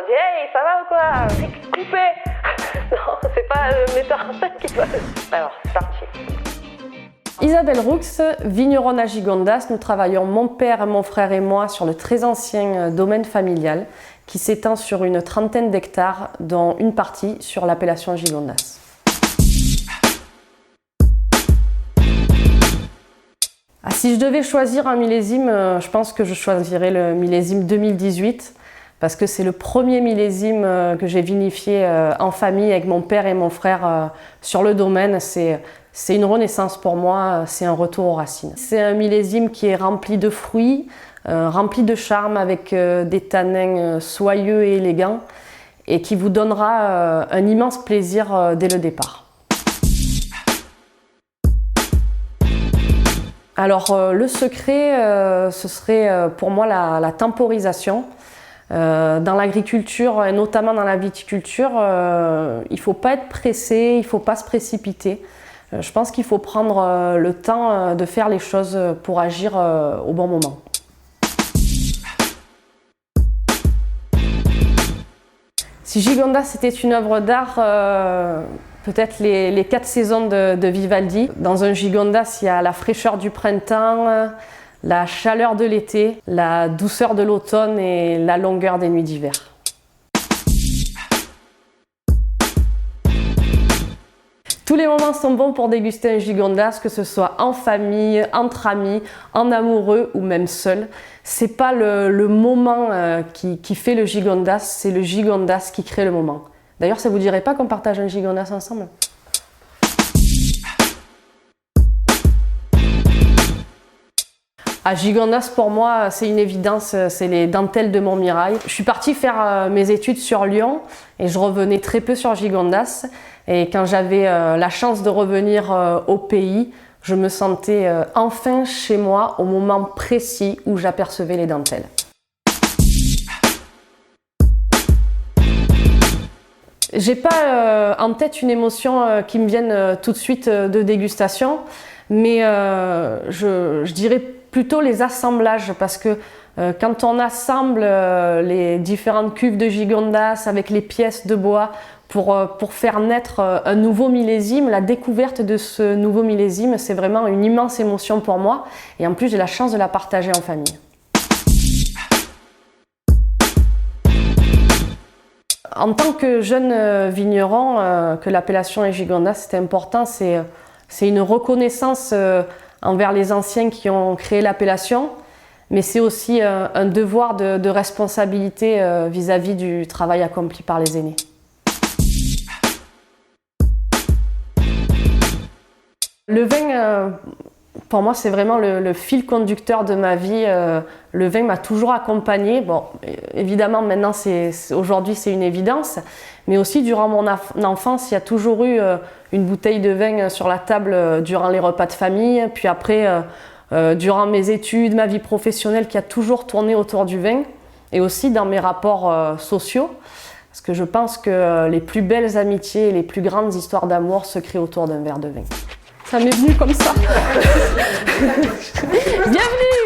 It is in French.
On dit hey, ça va ou quoi? C'est coupé. Non, c'est pas le metteur en scène qui va. Alors, c'est parti. Isabelle Roux, vigneronne à Gigondas. Nous travaillons, mon père, mon frère et moi, sur le très ancien domaine familial qui s'étend sur une trentaine d'hectares, dont une partie sur l'appellation Gigondas. Si je devais choisir un millésime, je pense que je choisirais le millésime 2018 parce que c'est le premier millésime que j'ai vinifié en famille avec mon père et mon frère sur le domaine. C'est une renaissance pour moi, c'est un retour aux racines. C'est un millésime qui est rempli de fruits, rempli de charme avec des tanins soyeux et élégants et qui vous donnera un immense plaisir dès le départ. Alors le secret, ce serait pour moi la temporisation. Dans l'agriculture et notamment dans la viticulture, il ne faut pas être pressé, il ne faut pas se précipiter. Je pense qu'il faut prendre le temps de faire les choses pour agir au bon moment. Si Gigondas était une œuvre d'art, peut-être les 4 saisons de Vivaldi. Dans un Gigondas, il y a la fraîcheur du printemps, la chaleur de l'été, la douceur de l'automne et la longueur des nuits d'hiver. Tous les moments sont bons pour déguster un Gigondas, que ce soit en famille, entre amis, en amoureux ou même seul. C'est pas le moment qui fait le Gigondas, c'est le Gigondas qui crée le moment. D'ailleurs, ça vous dirait pas qu'on partage un Gigondas ensemble? Gigondas, pour moi, c'est une évidence, c'est les dentelles de Montmirail. Je suis partie faire mes études sur Lyon et je revenais très peu sur Gigondas. Et quand j'avais la chance de revenir au pays, je me sentais enfin chez moi au moment précis où j'apercevais les dentelles. J'ai pas en tête une émotion qui me vienne tout de suite de dégustation, mais je dirais plutôt les assemblages parce que quand on assemble les différentes cuves de Gigondas avec les pièces de bois pour faire naître un nouveau millésime, la découverte de ce nouveau millésime, c'est vraiment une immense émotion pour moi et en plus j'ai la chance de la partager en famille. En tant que jeune vigneron, que l'appellation est Gigondas, c'est important, c'est une reconnaissance envers les anciens qui ont créé l'appellation, mais c'est aussi un devoir de responsabilité vis-à-vis du travail accompli par les aînés. Le vin, pour moi, c'est vraiment le fil conducteur de ma vie. Le vin m'a toujours accompagnée. Bon, évidemment, maintenant, aujourd'hui, c'est une évidence. Mais aussi, durant mon enfance, il y a toujours eu une bouteille de vin sur la table durant les repas de famille. Puis après, durant mes études, ma vie professionnelle qui a toujours tourné autour du vin. Et aussi dans mes rapports sociaux. Parce que je pense que les plus belles amitiés et les plus grandes histoires d'amour se créent autour d'un verre de vin. Ça m'est venu comme ça. Bienvenue!